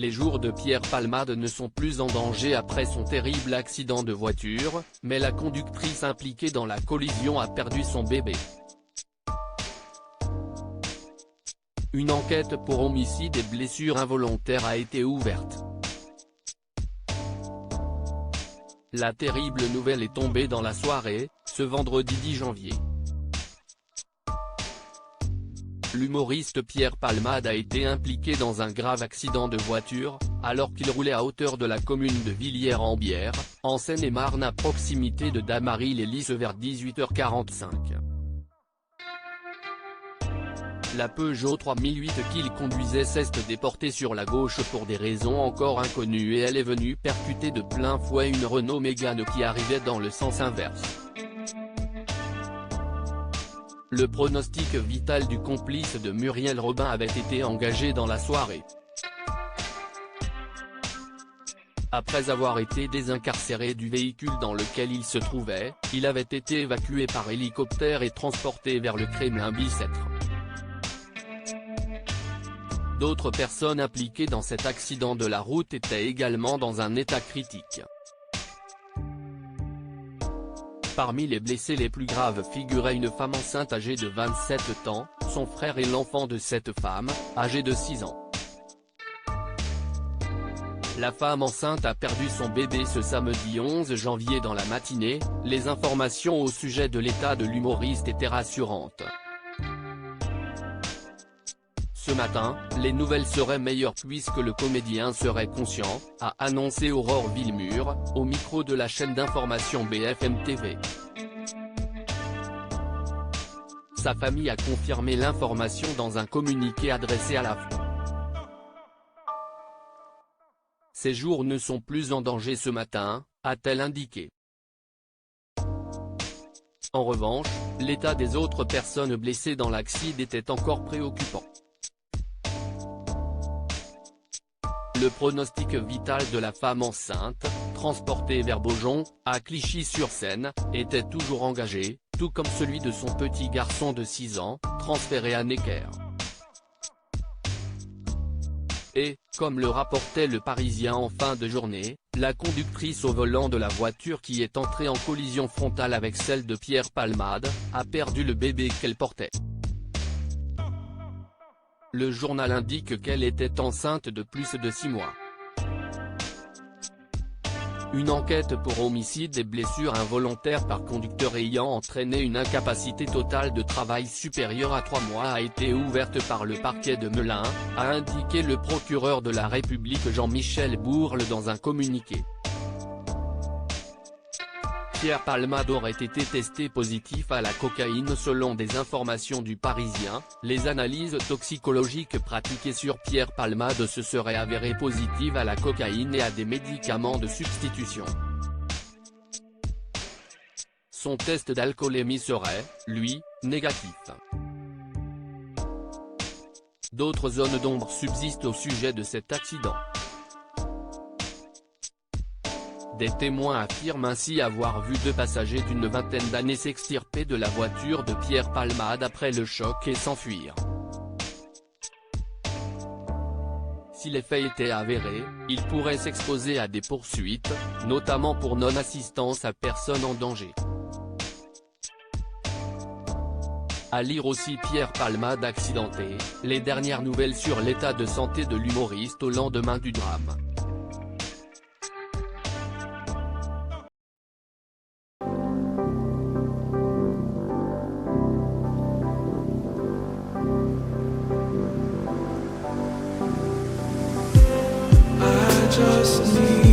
les jours de Pierre Palmade ne sont plus en danger après son terrible accident de voiture, mais la conductrice impliquée dans la collision a perdu son bébé. Une enquête pour homicide et blessures involontaires a été ouverte. La terrible nouvelle est tombée dans la soirée, ce vendredi 10 janvier. L'humoriste Pierre Palmade a été impliqué dans un grave accident de voiture, alors qu'il roulait à hauteur de la commune de Villiers-en-Bière, en Seine-et-Marne à proximité de Damary-les-Lys vers 18h45. La Peugeot 3008 qu'il conduisait s'est déportée sur la gauche pour des raisons encore inconnues et elle est venue percuter de plein fouet une Renault Mégane qui arrivait dans le sens inverse. Le pronostic vital du complice de Muriel Robin avait été engagé dans la soirée. Après avoir été désincarcéré du véhicule dans lequel il se trouvait, il avait été évacué par hélicoptère et transporté vers le Kremlin-Bicêtre. D'autres personnes impliquées dans cet accident de la route étaient également dans un état critique. Parmi les blessés les plus graves figurait une femme enceinte âgée de 27 ans, son frère et l'enfant de cette femme, âgé de 6 ans. La femme enceinte a perdu son bébé ce samedi 11 janvier dans la matinée, les informations au sujet de l'état de l'humoriste étaient rassurantes. Ce matin, les nouvelles seraient meilleures puisque le comédien serait conscient, a annoncé Aurore Villemur, au micro de la chaîne d'information BFM TV. Sa famille a confirmé l'information dans un communiqué adressé à la foule. Ses jours ne sont plus en danger ce matin, a-t-elle indiqué. En revanche, l'état des autres personnes blessées dans l'accident était encore préoccupant. Le pronostic vital de la femme enceinte, transportée vers Beaujon, à Clichy-sur-Seine, était toujours engagé, tout comme celui de son petit garçon de 6 ans, transféré à Necker. Et, comme le rapportait Le Parisien en fin de journée, la conductrice au volant de la voiture qui est entrée en collision frontale avec celle de Pierre Palmade, a perdu le bébé qu'elle portait. Le journal indique qu'elle était enceinte de plus de 6 mois. Une enquête pour homicide et blessures involontaires par conducteur ayant entraîné une incapacité totale de travail supérieure à 3 mois a été ouverte par le parquet de Melun, a indiqué le procureur de la République Jean-Michel Bourle dans un communiqué. Pierre Palmade aurait été testé positif à la cocaïne selon des informations du Parisien, les analyses toxicologiques pratiquées sur Pierre Palmade se seraient avérées positives à la cocaïne et à des médicaments de substitution. Son test d'alcoolémie serait, lui, négatif. D'autres zones d'ombre subsistent au sujet de cet accident. Des témoins affirment ainsi avoir vu 2 passagers d'une vingtaine d'années s'extirper de la voiture de Pierre Palmade après le choc et s'enfuir. Si les faits étaient avérés, il pourrait s'exposer à des poursuites, notamment pour non-assistance à personne en danger. À lire aussi Pierre Palmade accidenté, les dernières nouvelles sur l'état de santé de l'humoriste au lendemain du drame. Just need